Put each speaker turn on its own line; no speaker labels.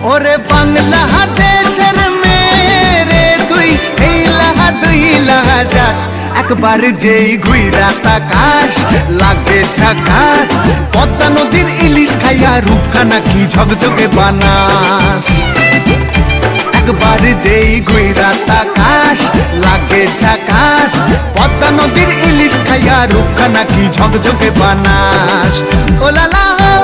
ওরে বাংলাদেশের মেরে তুই এই লাহা দুই লাহা যাস একবার যেই ঘুইরা তাকাস লাগে ঝাকাস পদ্মা নদীর ইলিশ খাইয়া রূপখানা কি ঝকঝকে বানাস একবার যেই ঘুইরা তাকাস লাগে ঝাকাস পদ্মা নদীর ইলিশ খাইয়া রূপখানা কি ঝকঝকে বানাস ও লালা হো